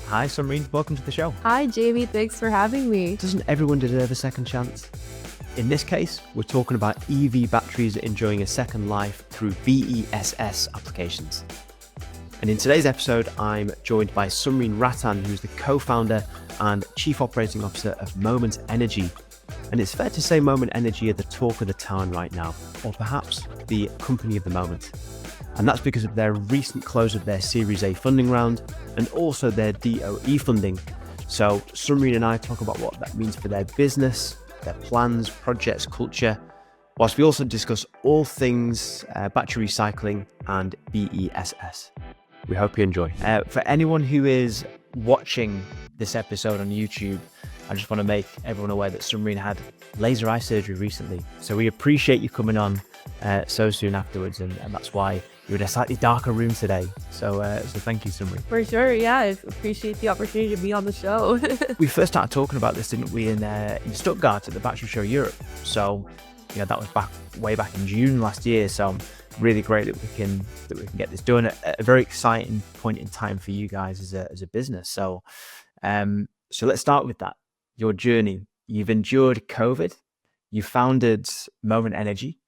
Hi, Sumreen. Welcome to the show. Hi, Jamie. Thanks for having me. Doesn't everyone deserve a second chance? In this case, we're talking about EV batteries enjoying a second life through BESS applications. And in today's episode, I'm joined by Sumreen Rattan, who's the co-founder and chief operating officer of Moment Energy. And it's fair to say Moment Energy are the talk of the town right now, or perhaps the company of the moment. And that's because of their recent close of their Series A funding round and also their DOE funding. So Sumreen and I talk about what that means for their business, their plans, projects, culture, whilst we also discuss all things battery recycling and BESS. We hope you enjoy. For anyone who is watching this episode on YouTube, I just want to make everyone aware that Sumreen had laser eye surgery recently. So we appreciate you coming on so soon afterwards, and that's why you're in a slightly darker room today. So thank you, Sumreen. For sure, yeah. I appreciate the opportunity to be on the show. We first started talking about this, didn't we, in Stuttgart at the Battery Show Europe. So that was way back in June last year. So really great that we can get this done at a very exciting point in time for you guys as a business. So let's start with that. Your journey. You've endured COVID. You founded Moment Energy.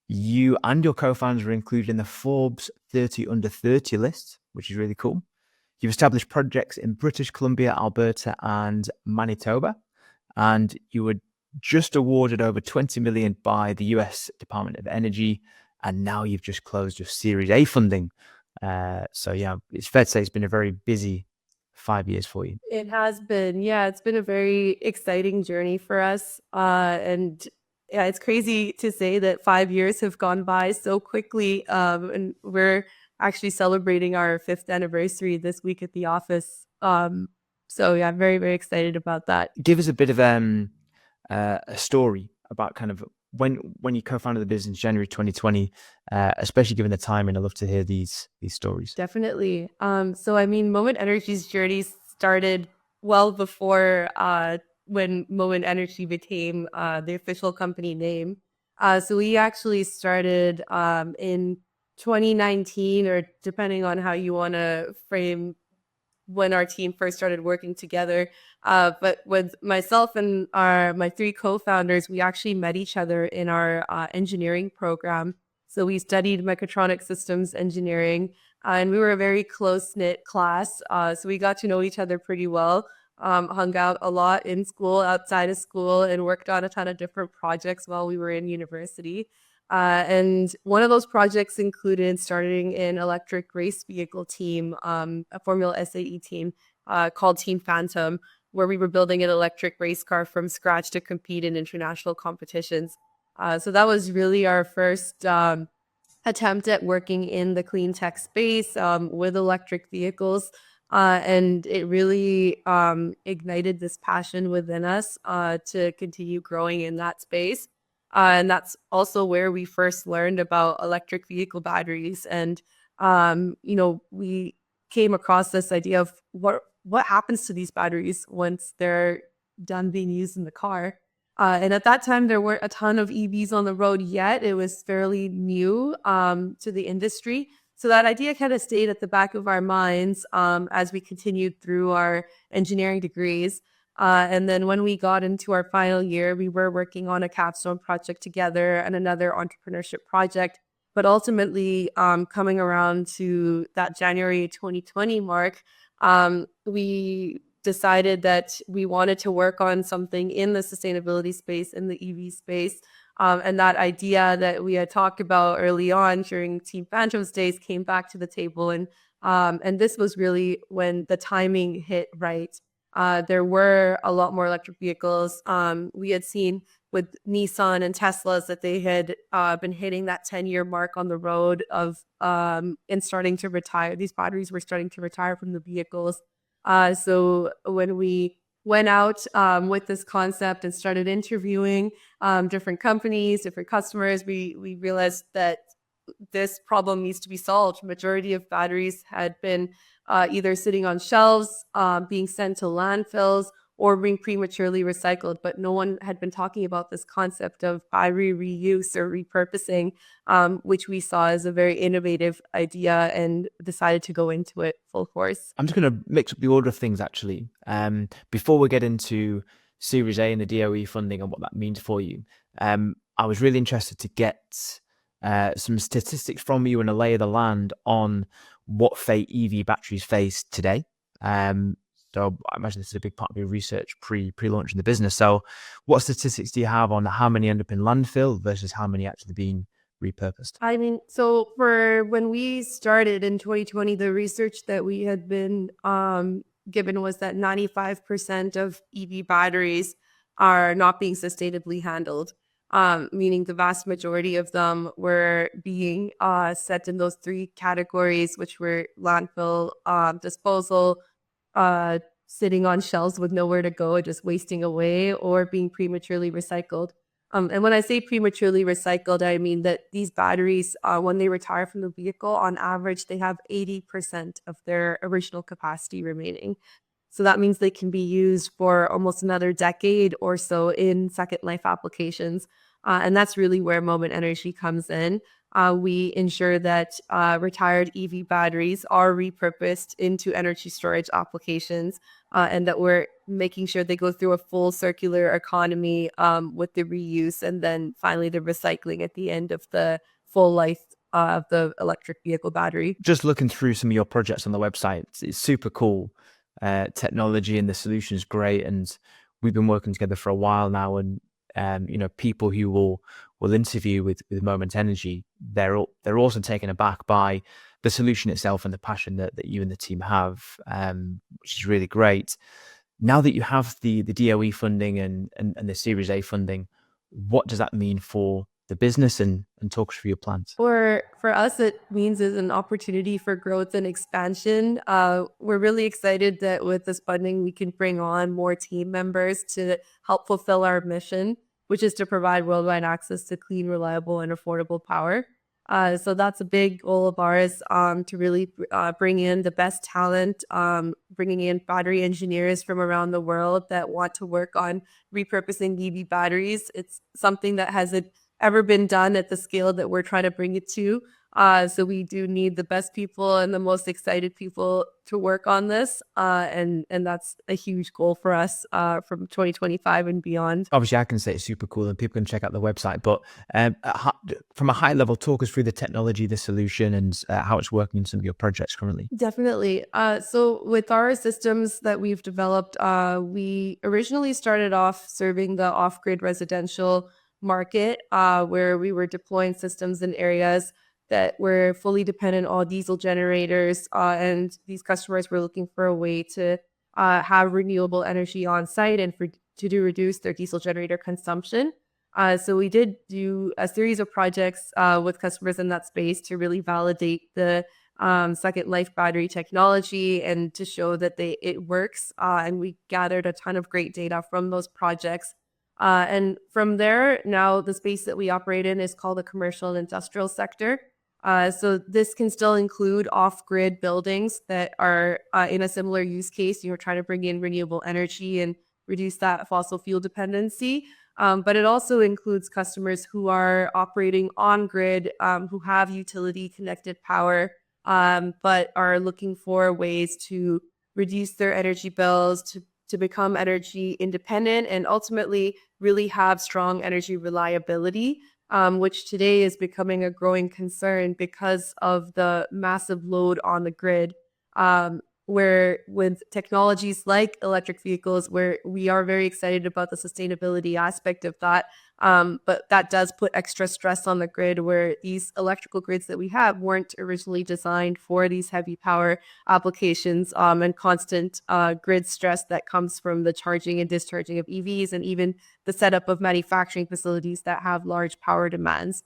You and your co-founders were included in the Forbes 30 under 30 list, which is really cool. You've established projects in British Columbia, Alberta, and Manitoba, and you were just awarded over 20 million by the US Department of Energy, and now you've just closed your Series A funding. So it's fair to say it's been a very busy 5 years for you. It has been, yeah, it's been a very exciting journey for us. And yeah, it's crazy to say that 5 years have gone by so quickly. And we're actually celebrating our 5th anniversary this week at the office. So yeah, I'm very, very excited about that. Give us a bit of a story about kind of when you co-founded the business in January 2020, especially given the time, and I'd love to hear these stories. Definitely. So I mean, Moment Energy's journey started well before when Moment Energy became the official company name. So we actually started in 2019, or depending on how you want to frame when our team first started working together. But with myself and my 3 co-founders, we actually met each other in our engineering program. So we studied mechatronic systems engineering, and we were a very close-knit class. So we got to know each other pretty well, hung out a lot in school, outside of school, and worked on a ton of different projects while we were in university. And one of those projects included starting an electric race vehicle team, a Formula SAE team called Team Phantom, where we were building an electric race car from scratch to compete in international competitions. So that was really our first attempt at working in the clean tech space with electric vehicles. And it really ignited this passion within us to continue growing in that space. And that's also where we first learned about electric vehicle batteries. And, we came across this idea of what happens to these batteries once they're done being used in the car. And at that time, there weren't a ton of EVs on the road yet. It was fairly new to the industry. So that idea kind of stayed at the back of our minds as we continued through our engineering degrees. And then when we got into our final year, we were working on a capstone project together and another entrepreneurship project. But ultimately, coming around to that January 2020 mark, we decided that we wanted to work on something in the sustainability space, in the EV space. And that idea that we had talked about early on during Team Phantom's days came back to the table. And this was really when the timing hit right. There were a lot more electric vehicles. We had seen with Nissan and Teslas that they had been hitting that 10-year mark on the road of and starting to retire. These batteries were starting to retire from the vehicles. So when we went out with this concept and started interviewing different companies, different customers, we realized that this problem needs to be solved. Majority of batteries had been either sitting on shelves, being sent to landfills, or being prematurely recycled, but no one had been talking about this concept of battery reuse or repurposing, which we saw as a very innovative idea and decided to go into it full force. I'm just going to mix up the order of things actually. Before we get into Series A and the DOE funding and what that means for you, I was really interested to get some statistics from you and a lay of the land on what fate EV batteries face today. So I imagine this is a big part of your research pre-launching the business. So what statistics do you have on how many end up in landfill versus how many actually being repurposed? I mean, so for when we started in 2020, the research that we had been given was that 95% of EV batteries are not being sustainably handled, meaning the vast majority of them were being set in those three categories, which were landfill, disposal, uh, sitting on shelves with nowhere to go, just wasting away, or being prematurely recycled. And when I say prematurely recycled, I mean that these batteries, when they retire from the vehicle, on average, they have 80% of their original capacity remaining. So that means they can be used for almost another decade or so in second life applications. And that's really where Moment Energy comes in. We ensure that retired EV batteries are repurposed into energy storage applications, and that we're making sure they go through a full circular economy with the reuse and then finally the recycling at the end of the full life of the electric vehicle battery. Just looking through some of your projects on the website, it's super cool. Technology and the solution is great, and we've been working together for a while now. And people who will interview with Moment Energy, they're also taken aback by the solution itself and the passion that you and the team have, which is really great. Now that you have the DOE funding and the Series A funding, what does that mean for the business, and talk us through your plans? For us, it means is an opportunity for growth and expansion. We're really excited that with this funding, we can bring on more team members to help fulfill our mission, which is to provide worldwide access to clean, reliable, and affordable power. So that's a big goal of ours, to really bring in the best talent, bringing in battery engineers from around the world that want to work on repurposing EV batteries. It's something that hasn't ever been done at the scale that we're trying to bring it to. So we do need the best people and the most excited people to work on this. And that's a huge goal for us from 2025 and beyond. Obviously, I can say it's super cool, and people can check out the website. But from a high level, talk us through the technology, the solution, and how it's working in some of your projects currently. Definitely. So with our systems that we've developed, we originally started off serving the off-grid residential market, where we were deploying systems in areas that were fully dependent on diesel generators, and these customers were looking for a way to have renewable energy on site and to reduce their diesel generator consumption. So we did do a series of projects with customers in that space to really validate the second life battery technology and to show that it works. And we gathered a ton of great data from those projects. And from there, now the space that we operate in is called the commercial and industrial sector. So this can still include off-grid buildings that are in a similar use case. You're trying to bring in renewable energy and reduce that fossil fuel dependency. But it also includes customers who are operating on grid, who have utility connected power, but are looking for ways to reduce their energy bills, to become energy independent, and ultimately really have strong energy reliability, which today is becoming a growing concern because of the massive load on the grid. Where with technologies like electric vehicles, where we are very excited about the sustainability aspect of that, but that does put extra stress on the grid, where these electrical grids that we have weren't originally designed for these heavy power applications, and constant grid stress that comes from the charging and discharging of EVs, and even the setup of manufacturing facilities that have large power demands.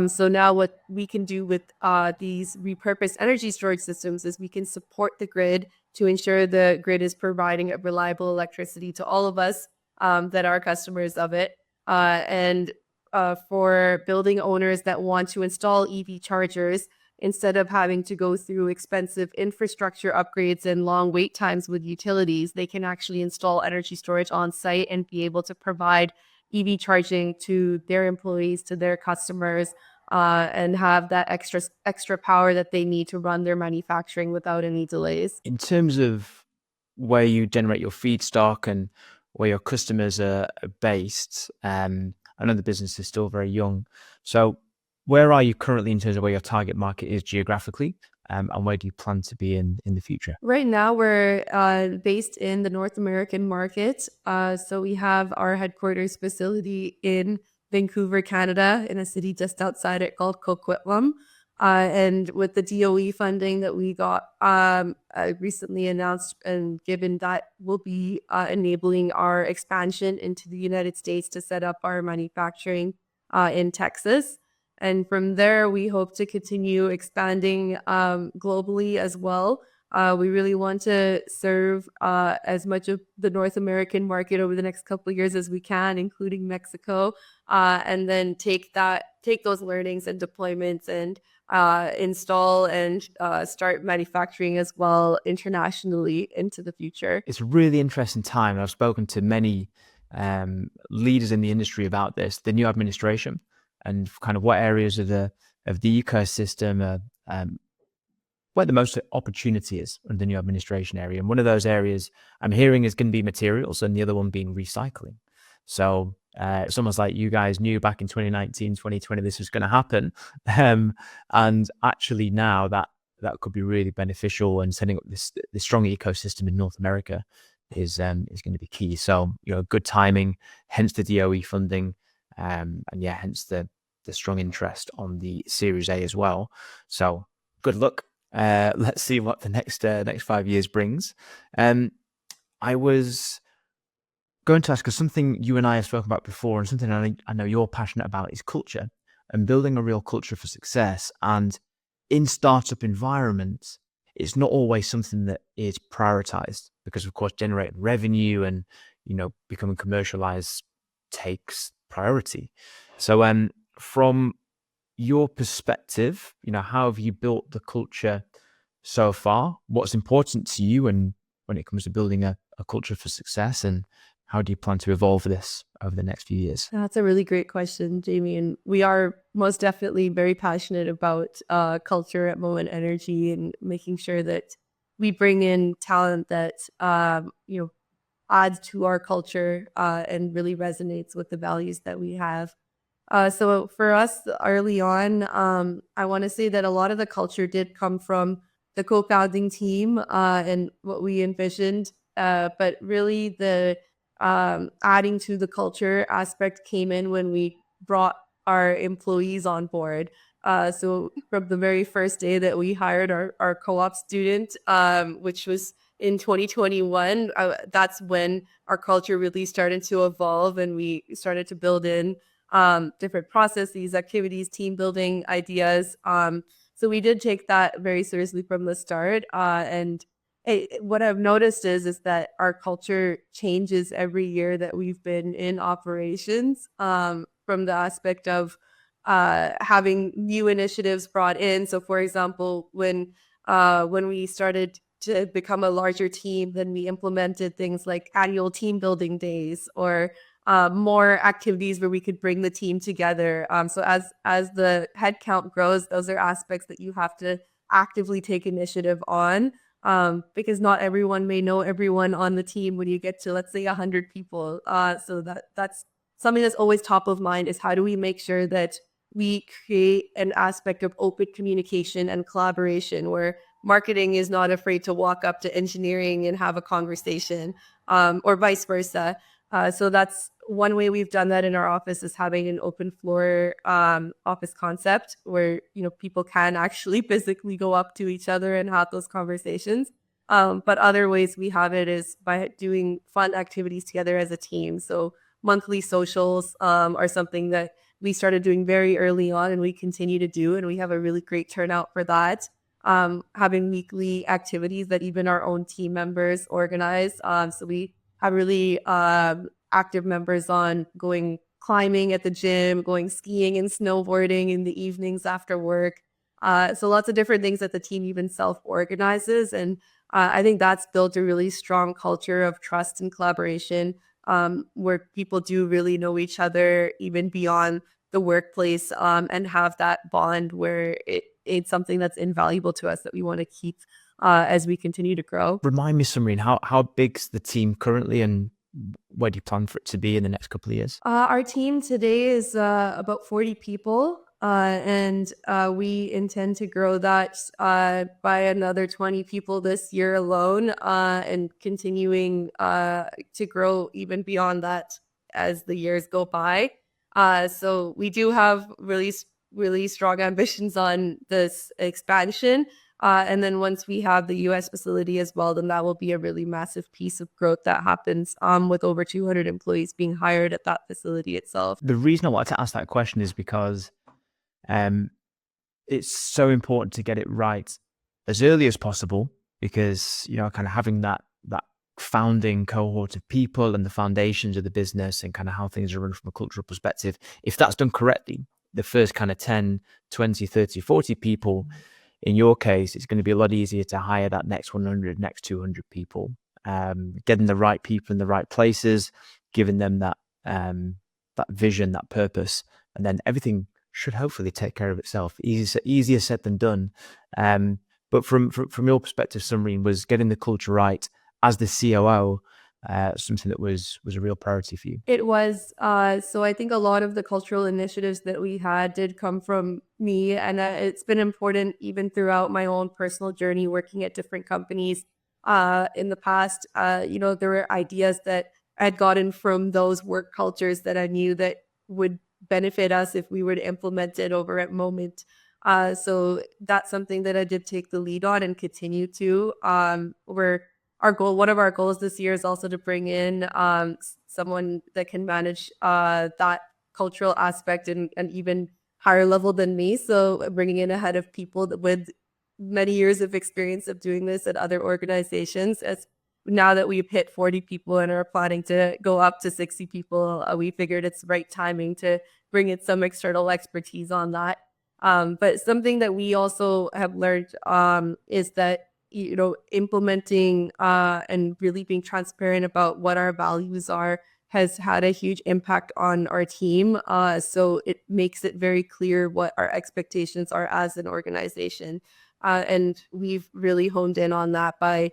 So now what we can do with these repurposed energy storage systems is we can support the grid to ensure the grid is providing a reliable electricity to all of us that are customers of it. And for building owners that want to install EV chargers, instead of having to go through expensive infrastructure upgrades and long wait times with utilities, they can actually install energy storage on site and be able to provide EV charging to their employees, to their customers, and have that extra power that they need to run their manufacturing without any delays. In terms of where you generate your feedstock and where your customers are based, I know the business is still very young. So where are you currently in terms of where your target market is geographically, and where do you plan to be in the future? Right now, we're based in the North American market. So we have our headquarters facility in Vancouver, Canada, in a city just outside it called Coquitlam. And with the DOE funding that we got recently announced and given, that will be enabling our expansion into the United States to set up our manufacturing in Texas. And from there, we hope to continue expanding globally as well. We really want to serve as much of the North American market over the next couple of years as we can, including Mexico, and then take those learnings and deployments and install and start manufacturing as well internationally into the future. It's a really interesting time. I've spoken to many leaders in the industry about this, the new administration, and kind of what areas of the ecosystem where the most opportunity is under the new administration area. And one of those areas I'm hearing is going to be materials, and the other one being recycling. So it's almost like you guys knew back in 2019, 2020, this was going to happen. And actually now that could be really beneficial, and setting up this strong ecosystem in North America is going to be key. So, good timing, hence the DOE funding, and yeah, hence the strong interest on the Series A as well. So good luck. Let's see what the next 5 years brings. I was going to ask, because something you and I have spoken about before, and something I know you're passionate about, is culture and building a real culture for success. And in startup environments, it's not always something that is prioritized, because of course generating revenue and becoming commercialized takes priority. So from your perspective, how have you built the culture so far? What's important to you, and when it comes to building a culture for success, and how do you plan to evolve this over the next few years? That's a really great question, Jamie. And we are most definitely very passionate about culture at Moment Energy, and making sure that we bring in talent that adds to our culture and really resonates with the values that we have. So for us early on, I want to say that a lot of the culture did come from the co-founding team and what we envisioned. But really the adding to the culture aspect came in when we brought our employees on board. So from the very first day that we hired our co-op student, which was in 2021, that's when our culture really started to evolve, and we started to build in different processes, activities, team building ideas. So we did take that very seriously from the start. And what I've noticed is that our culture changes every year that we've been in operations, from the aspect of having new initiatives brought in. So for example, when we started to become a larger team, then we implemented things like annual team building days, or more activities where we could bring the team together. So as the headcount grows, those are aspects that you have to actively take initiative on, because not everyone may know everyone on the team when you get to, let's say, 100 people. So that's something that's always top of mind, is how do we make sure that we create an aspect of open communication and collaboration, where marketing is not afraid to walk up to engineering and have a conversation, or vice versa. So that's one way we've done that in our office, is having an open floor office concept, where people can actually physically go up to each other and have those conversations. But other ways we have it is by doing fun activities together as a team. So monthly socials are something that we started doing very early on, and we continue to do, and we have a really great turnout for that. Having weekly activities that even our own team members organize. So we have really active members on going climbing at the gym, going skiing and snowboarding in the evenings after work. So lots of different things that the team even self-organizes. And I think that's built a really strong culture of trust and collaboration, where people do really know each other even beyond the workplace, and have that bond where it's something that's invaluable to us that we want to keep as we continue to grow. Remind me, Sumreen, how big's the team currently, and where do you plan for it to be in the next couple of years? Our team today is about 40 people, and we intend to grow that by another 20 people this year alone, and continuing to grow even beyond that as the years go by. So we do have really strong ambitions on this expansion. And then once we have the US facility as well, then that will be a really massive piece of growth that happens, with over 200 employees being hired at that facility itself. The reason I wanted to ask that question is because um, it's so important to get it right as early as possible, because kind of having that founding cohort of people and the foundations of the business and kind of how things are run from a cultural perspective, if that's done correctly, the first kind of 10, 20, 30, 40 people, in your case, it's going to be a lot easier to hire that next 100, next 200 people, getting the right people in the right places, giving them that vision, that purpose, and then everything should hopefully take care of itself. Easier said than done. But from your perspective, Sumreen, was getting the culture right as the COO something that was a real priority for you? It was. So I think a lot of the cultural initiatives that we had did come from me, and it's been important even throughout my own personal journey working at different companies in the past. There were ideas that I had gotten from those work cultures that I knew that would benefit us if we were to implement it over at Moment. So that's something that I did take the lead on and continue to. One of our goals this year is also to bring in someone that can manage that cultural aspect and even higher level than me. So bringing in a head of people with many years of experience of doing this at other organizations. As now that we've hit 40 people and are planning to go up to 60 people, we figured it's the right timing to bring in some external expertise on that. But something that we also have learned is that implementing and really being transparent about what our values are has had a huge impact on our team. So it makes it very clear what our expectations are as an organization. And we've really honed in on that by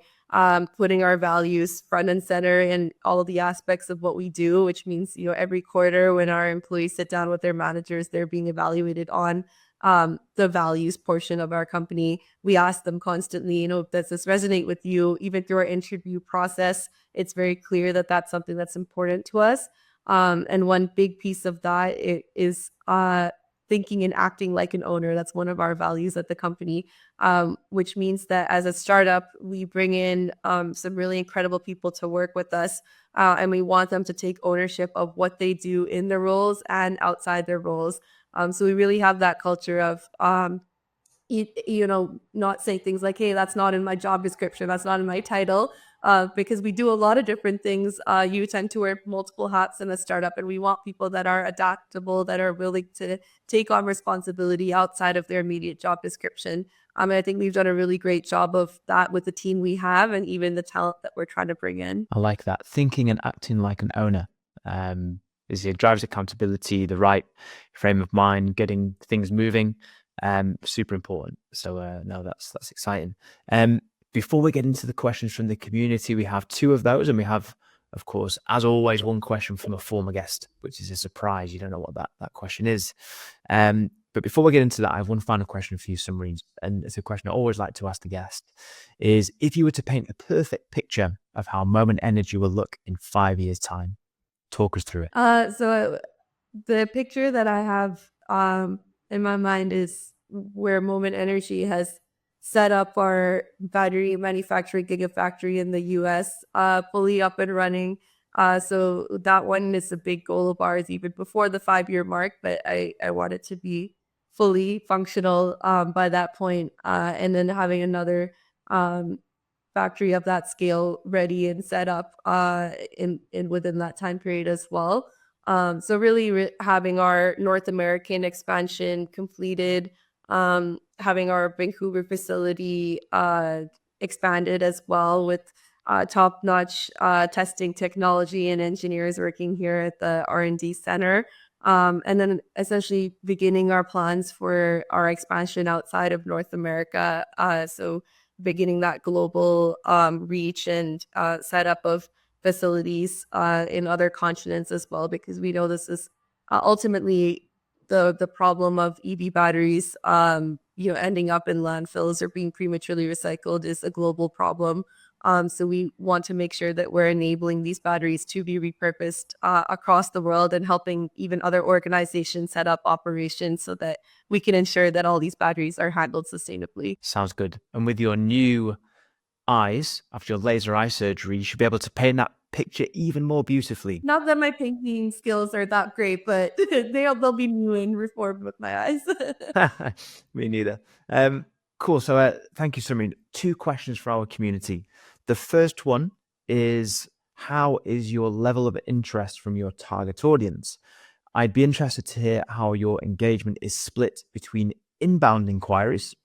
putting our values front and center in all of the aspects of what we do, which means, every quarter when our employees sit down with their managers, they're being evaluated on the values portion of our company. We ask them constantly, does this resonate with you? Even through our interview process, it's very clear that that's something that's important to us. And one big piece of that is thinking and acting like an owner. That's one of our values at the company, which means that as a startup, we bring in some really incredible people to work with us. And we want them to take ownership of what they do in their roles and outside their roles. So we really have that culture of, not saying things like, hey, that's not in my job description, that's not in my title, because we do a lot of different things. You tend to wear multiple hats in a startup, and we want people that are adaptable, that are willing to take on responsibility outside of their immediate job description. And I think we've done a really great job of that with the team we have and even the talent that we're trying to bring in. I like that. Thinking and acting like an owner. It drives accountability, the right frame of mind, getting things moving. Super important. So no, that's exciting. Before we get into the questions from the community, we have two of those, and we have, of course, as always, one question from a former guest, which is a surprise. You don't know what that question is. But before we get into that, I have one final question for you, Sumreen, and it's a question I always like to ask the guest, is if you were to paint a perfect picture of how Moment Energy will look in 5 years' time, talk us through it. So the picture that I have in my mind is where Moment Energy has set up our battery manufacturing gigafactory in the US, fully up and running. So that one is a big goal of ours even before the 5-year mark, but I want it to be fully functional by that point. And then having another factory of that scale ready and set up in within that time period as well. So really having our North American expansion completed, having our Vancouver facility expanded as well with top-notch testing technology and engineers working here at the R&D center. And then essentially beginning our plans for our expansion outside of North America. So beginning that global reach and setup of facilities in other continents as well, because we know this is ultimately the problem of EV batteries, ending up in landfills or being prematurely recycled is a global problem. So we want to make sure that we're enabling these batteries to be repurposed across the world and helping even other organizations set up operations so that we can ensure that all these batteries are handled sustainably. Sounds good. And with your new eyes, after your laser eye surgery, you should be able to paint that picture even more beautifully. Not that my painting skills are that great, but they'll be new and reformed with my eyes. Me neither. Cool. So thank you, Sumreen. 2 questions for our community. The first one is, how is your level of interest from your target audience? I'd be interested to hear how your engagement is split between inbound inquiries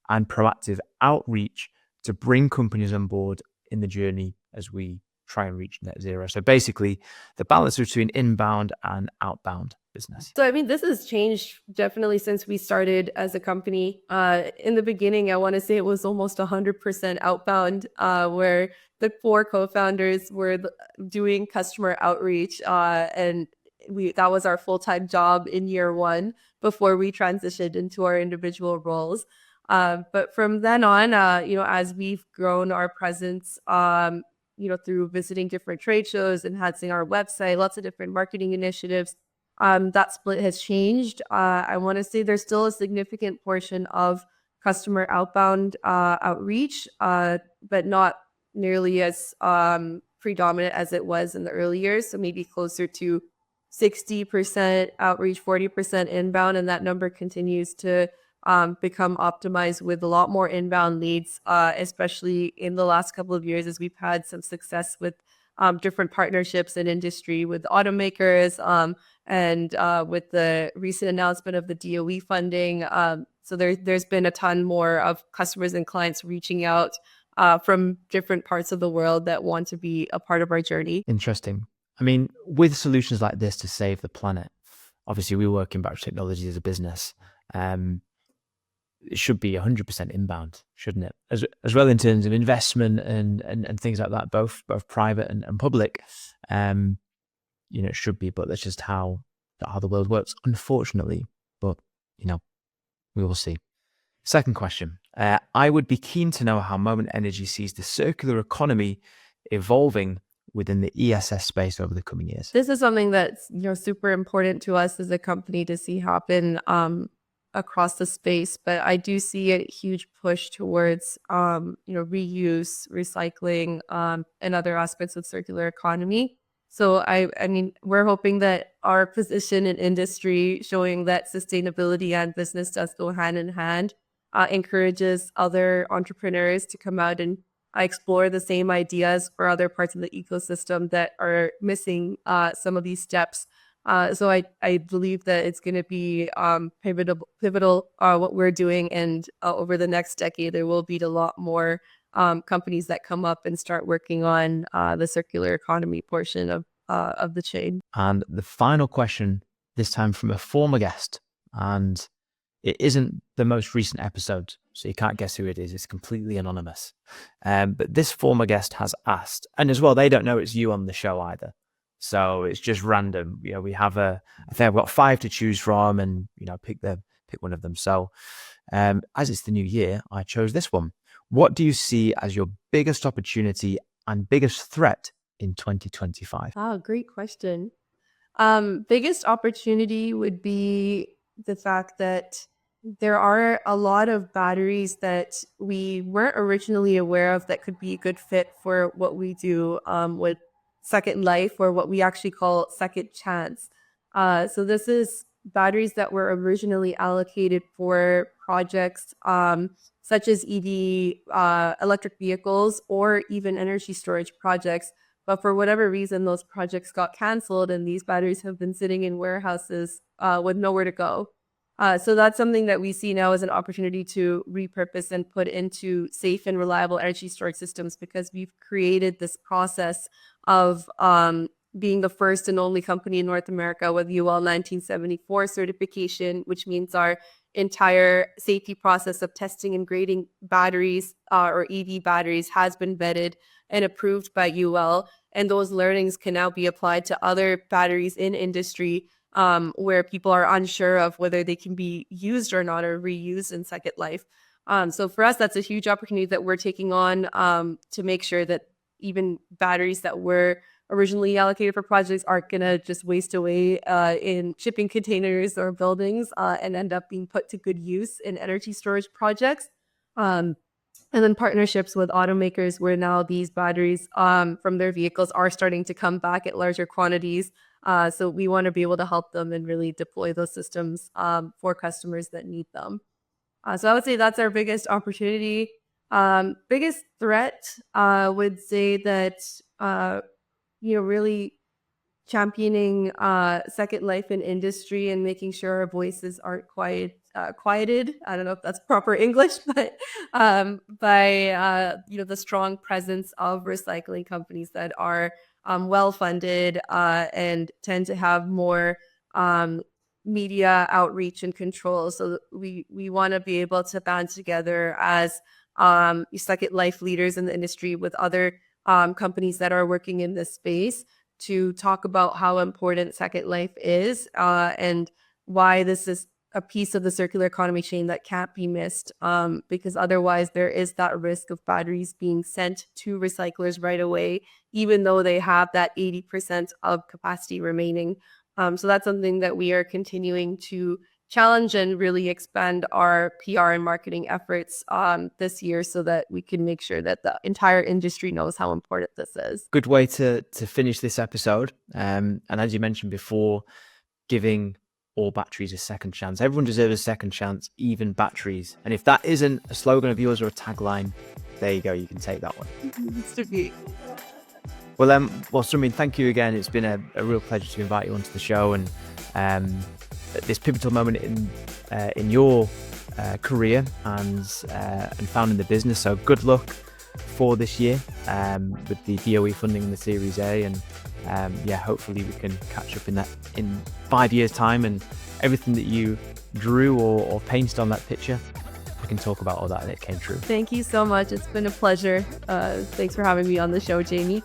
and proactive outreach to bring companies on board in the journey as we try and reach net zero. So basically, the balance between inbound and outbound business. So, I mean, this has changed definitely since we started as a company. In the beginning, I want to say it was almost 100% outbound, where the 4 co-founders were doing customer outreach, and that was our full-time job in year 1 before we transitioned into our individual roles. But from then on, as we've grown our presence, through visiting different trade shows, enhancing our website, lots of different marketing initiatives, that split has changed. I want to say there's still a significant portion of customer outbound outreach, but not nearly as predominant as it was in the early years. So maybe closer to 60% outreach, 40% inbound, and that number continues to become optimized with a lot more inbound leads, especially in the last couple of years as we've had some success with different partnerships in industry with automakers, and with the recent announcement of the DOE funding. So there's been a ton more of customers and clients reaching out from different parts of the world that want to be a part of our journey. Interesting. I mean, with solutions like this to save the planet, obviously we work in battery technology as a business. It should be 100% inbound, shouldn't it? As well in terms of investment and things like that, both private and public. It should be, but that's just how the world works, unfortunately. But we will see. Second question. I would be keen to know how Moment Energy sees the circular economy evolving within the ESS space over the coming years. This is something that's super important to us as a company to see happen across the space, but I do see a huge push towards reuse, recycling, and other aspects of circular economy. So I mean, we're hoping that our position in industry, showing that sustainability and business does go hand in hand, encourages other entrepreneurs to come out and explore the same ideas for other parts of the ecosystem that are missing some of these steps. So I believe that it's going to be pivotal what we're doing, and over the next decade, there will be a lot more companies that come up and start working on the circular economy portion of the chain. And the final question, this time from a former guest, and it isn't the most recent episode, so you can't guess who it is. It's completely anonymous. But this former guest has asked, and as well, they don't know it's you on the show either. So it's just random. We have I think I've got 5 to choose from, and pick one of them. So as it's the new year, I chose this one. What do you see as your biggest opportunity and biggest threat in 2025? Oh, great question. Biggest opportunity would be the fact that there are a lot of batteries that we weren't originally aware of that could be a good fit for what we do with Second Life, or what we actually call Second Chance. So this is batteries that were originally allocated for projects such as EV, electric vehicles, or even energy storage projects. But for whatever reason, those projects got canceled, and these batteries have been sitting in warehouses with nowhere to go. So that's something that we see now as an opportunity to repurpose and put into safe and reliable energy storage systems, because we've created this process of being the first and only company in North America with UL 1974 certification, which means our entire safety process of testing and grading batteries or EV batteries has been vetted and approved by UL. And those learnings can now be applied to other batteries in industry where people are unsure of whether they can be used or not, or reused in second life. So for us, that's a huge opportunity that we're taking on to make sure that even batteries that were originally allocated for projects aren't going to just waste away in shipping containers or buildings and end up being put to good use in energy storage projects. Um, and then partnerships with automakers, where now these batteries from their vehicles are starting to come back at larger quantities. So we want to be able to help them and really deploy those systems for customers that need them. So I would say that's our biggest opportunity. Biggest threat, would say that really championing second life in industry and making sure our voices aren't quieted. I don't know if that's proper English, but by the strong presence of recycling companies that are well funded and tend to have more media outreach and control. So we want to be able to band together as second life leaders in the industry with other companies that are working in this space to talk about how important second life is and why this is a piece of the circular economy chain that can't be missed, because otherwise there is that risk of batteries being sent to recyclers right away, even though they have that 80% of capacity remaining. So that's something that we are continuing to challenge and really expand our PR and marketing efforts this year, so that we can make sure that the entire industry knows how important this is. Good way to finish this episode. And as you mentioned before, giving all batteries a second chance. Everyone deserves a second chance, even batteries. And if that isn't a slogan of yours or a tagline, there you go. You can take that one. Well, Sumreen, thank you again. It's been a real pleasure to invite you onto the show, and at this pivotal moment in your career and founding the business. So good luck for this year with the DOE funding and the Series A, and hopefully we can catch up in 5 years' time, and everything that you drew or painted on that picture, we can talk about all that and it came true. Thank you so much. It's been a pleasure. Thanks for having me on the show, Jamie.